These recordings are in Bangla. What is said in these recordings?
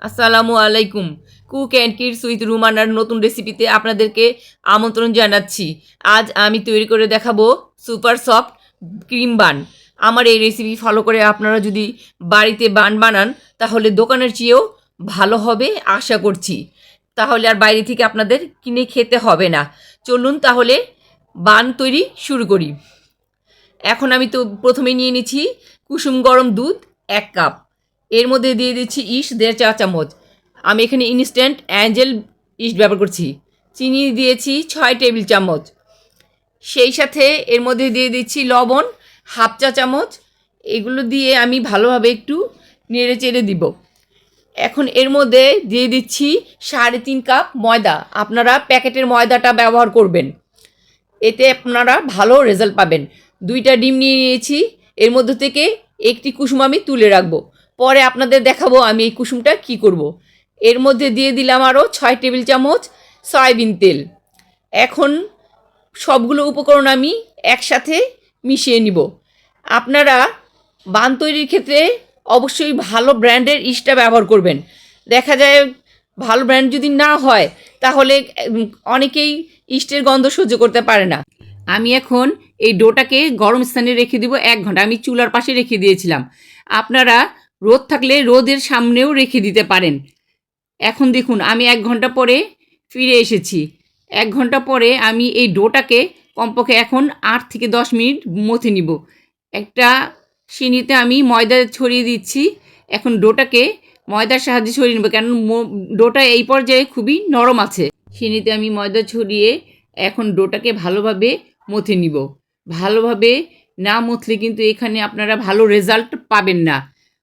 আসসালামু আলাইকুম। কুক অ্যান্ড কিডস উইথ রুমানার নতুন রেসিপিতে আপনাদেরকে আমন্ত্রণ জানাচ্ছি। আজ আমি তৈরি করে দেখাবো সুপার সফট ক্রিম বান। আমার এই রেসিপি ফলো করে আপনারা যদি বাড়িতে বান বানান তাহলে দোকানের চেয়েও ভালো হবে আশা করছি। তাহলে আর বাইরে থেকে আপনাদের কিনে খেতে হবে না। চলুন তাহলে বান তৈরি শুরু করি। এখন আমি তো প্রথমে নিয়ে নিচ্ছি কুসুম গরম দুধ 1 কাপ। এর মধ্যে দিয়ে দিচ্ছি ইস্ট 1.5 চা চামচ। আমি এখানে ইনস্ট্যান্ট অ্যাঞ্জেল ইস্ট ব্যবহার করছি। চিনি দিয়েছি 6 টেবিল চামচ। সেই সাথে এর মধ্যে দিয়ে দিচ্ছি লবণ 1/2 চা চামচ। এগুলো দিয়ে আমি ভালোভাবে একটু নেড়ে চেড়ে দিব। এখন এর মধ্যে দিয়ে দিচ্ছি 3.5 কাপ ময়দা। আপনারা প্যাকেটের ময়দাটা ব্যবহার করবেন, এতে আপনারা ভালো রেজাল্ট পাবেন। 2টা ডিম নিয়ে নিয়েছি। এর মধ্যে থেকে একটি কুসুম আমি তুলে রাখবো, পরে আপনাদের দেখাবো আমি এই কুসুমটা কি করব। এর মধ্যে দিয়ে দিলাম আরও 6 টেবিল চামচ সয়াবিন তেল। এখন সবগুলো উপকরণ আমি একসাথে মিশিয়ে নিব। আপনারা বান তৈরির ক্ষেত্রে অবশ্যই ভালো ব্র্যান্ডের ইস্টটা ব্যবহার করবেন। দেখা যায় ভালো ব্র্যান্ড যদি না হয় তাহলে অনেকেই ইস্টের গন্ধ সহ্য করতে পারে না। আমি এখন এই ডোটাকে গরম স্থানে রেখে দিব 1 ঘন্টা। আমি চুলার পাশে রেখে দিয়েছিলাম। আপনারা রোদ থাকলে রোদের সামনেও রেখে দিতে পারেন। এখন দেখুন আমি 1 ঘন্টা পরে ফিরে এসেছি। 1 ঘন্টা পরে আমি এই ডোটাকে কমপক্ষে এখন 8 থেকে 10 মিনিট মথে নিব। একটা সিনিতে আমি ময়দা ছড়িয়ে দিচ্ছি। এখন ডোটাকে ময়দার সাহায্যে ছড়িয়ে নেব, কারণ ডোটা এই পর্যায়ে খুবই নরম আছে। সিনিতে আমি ময়দা ছড়িয়ে এখন ডোটাকে ভালোভাবে মথে নিব। ভালোভাবে না মথলে কিন্তু এখানে আপনারা ভালো রেজাল্ট পাবেন না।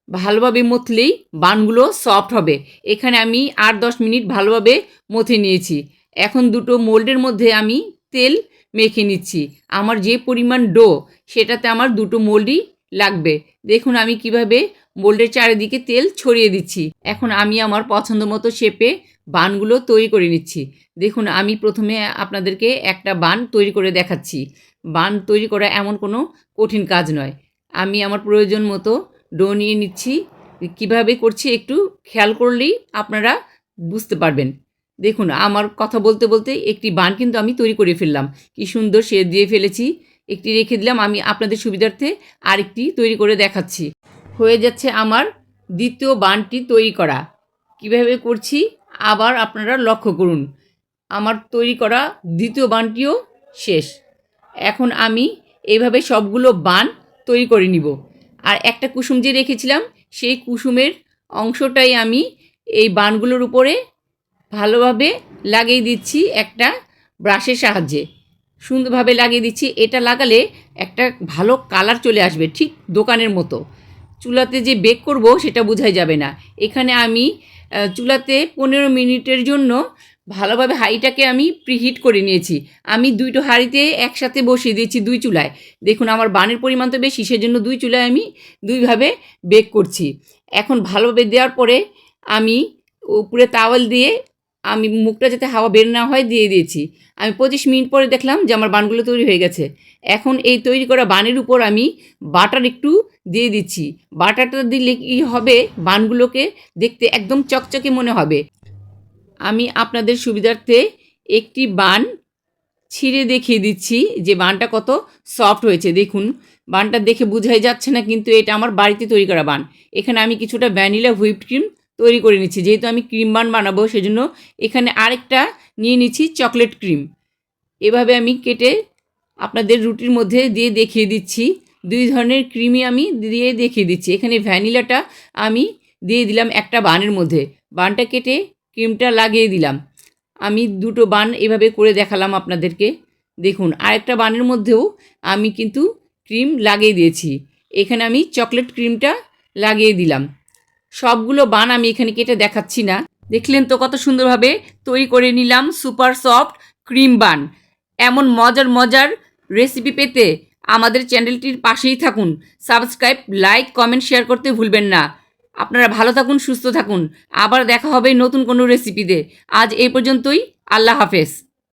ভালোভাবে মথলেই বানগুলো সফট হবে। এখানে আমি 8-10 মিনিট ভালোভাবে মথে নিয়েছি। এখন দুটো মোল্ডের মধ্যে আমি তেল মেখে নিচ্ছি। আমার যে পরিমাণ ডো সেটাতে আমার দুটো মোল্ডই লাগবে। দেখুন আমি কিভাবে মোল্ডের চারিদিকে তেল ছড়িয়ে দিচ্ছি। এখন আমি আমার পছন্দ মতো শেপে বানগুলো তৈরি করে নিচ্ছি। দেখুন আমি প্রথমে আপনাদেরকে একটা বান তৈরি করে দেখাচ্ছি। বান তৈরি করা এমন কোনো কঠিন কাজ নয়। আমি আমার প্রয়োজন মতো ডো নিয়ে নিচ্ছি। কিভাবে করছি একটু খেয়াল করলেই আপনারা বুঝতে পারবেন। দেখুন আমার কথা বলতে বলতে একটি বান কিন্তু আমি তৈরি করে ফেললাম। কি সুন্দর শেপ দিয়ে ফেলেছি। একটি রেখে দিলাম। আমি আপনাদের সুবিধার্থে আরেকটি তৈরি করে দেখাচ্ছি। হয়ে যাচ্ছে আমার দ্বিতীয় বানটি তৈরি করা। কিভাবে করছি আবার আপনারা লক্ষ্য করুন। আমার তৈরি করা দ্বিতীয় বানটিও শেষ। এখন আমি এইভাবে সবগুলো বান তৈরি করে নিব। আর একটা কুসুম যে রেখেছিলাম সেই কুসুমের অংশটাই আমি এই বানগুলোর উপরে ভালোভাবে লাগিয়ে দিচ্ছি একটা ব্রাশের সাহায্যে। সুন্দরভাবে লাগিয়ে দিচ্ছি। এটা লাগালে একটা ভালো কালার চলে আসবে, ঠিক দোকানের মতো। চুলাতে যে বেক করব সেটা বোঝাই যাবে না। এখানে আমি চুলাতে 15 মিনিটের জন্য ভালোভাবে হাঁড়িটাকে আমি প্রিহিট করে নিয়েছি। আমি 2টো হাঁড়িতে একসাথে বসিয়ে দিয়েছি 2 চুলায়। দেখুন আমার বানের পরিমাণ তো বেশি, সেজন্য 2 চুলায় আমি 2ভাবে বেক করছি। এখন ভালোভাবে দেওয়ার পরে আমি উপরে তাওয়াল দিয়ে আমি মুখটা যাতে হাওয়া বের না হয় দিয়ে দিয়েছি। আমি 25 মিনিট পরে দেখলাম যে আমার বানগুলো তৈরি হয়ে গেছে। এখন এই তৈরি করা বানের উপর আমি বাটার একটু দিয়ে দিচ্ছি। বাটারটা দিলে কী হবে, বানগুলোকে দেখতে একদম চকচকে মনে হবে। আমি আপনাদের সুবিধার্থে একটি বান ছিঁড়ে দেখিয়ে দিচ্ছি যে বানটা কত সফট হয়েছে। দেখুন বানটা দেখে বোঝাই যাচ্ছে না, কিন্তু এটা আমার বাড়িতে তৈরি করা বান। এখানে আমি কিছুটা ভ্যানিলা হুইপড ক্রিম তৈরি করে নিচ্ছি। যেহেতু আমি ক্রিম বান বানাবো সেজন্য এখানে আরেকটা নিয়ে নিচ্ছি চকলেট ক্রিম। এভাবে আমি কেটে আপনাদের রুটির মধ্যে দিয়ে দেখিয়ে দিচ্ছি। 2 ধরনের ক্রিমই আমি দিয়ে দেখিয়ে দিচ্ছি। এখানে ভ্যানিলাটা আমি দিয়ে দিলাম একটা বানের মধ্যে। বানটা কেটে ক্রিমটা লাগিয়ে দিলাম। আমি 2টো বান এভাবে করে দেখালাম আপনাদেরকে। দেখুন আরেকটা বানের মধ্যেও আমি কিন্তু ক্রিম লাগিয়ে দিয়েছি। এখানে আমি চকলেট ক্রিমটা লাগিয়ে দিলাম। সবগুলো বান আমি এখানে কেটে দেখাচ্ছি না। দেখলেন তো কত সুন্দরভাবে তৈরি করে নিলাম সুপার সফট ক্রিম বান। এমন মজার মজার রেসিপি পেতে আমাদের চ্যানেলটির পাশেই থাকুন। সাবস্ক্রাইব, লাইক, কমেন্ট, শেয়ার করতে ভুলবেন না। আপনারা ভালো থাকুন, সুস্থ থাকুন। আবার দেখা হবে নতুন কোনো রেসিপিতে। আজ এই পর্যন্তই। আল্লাহ হাফেজ।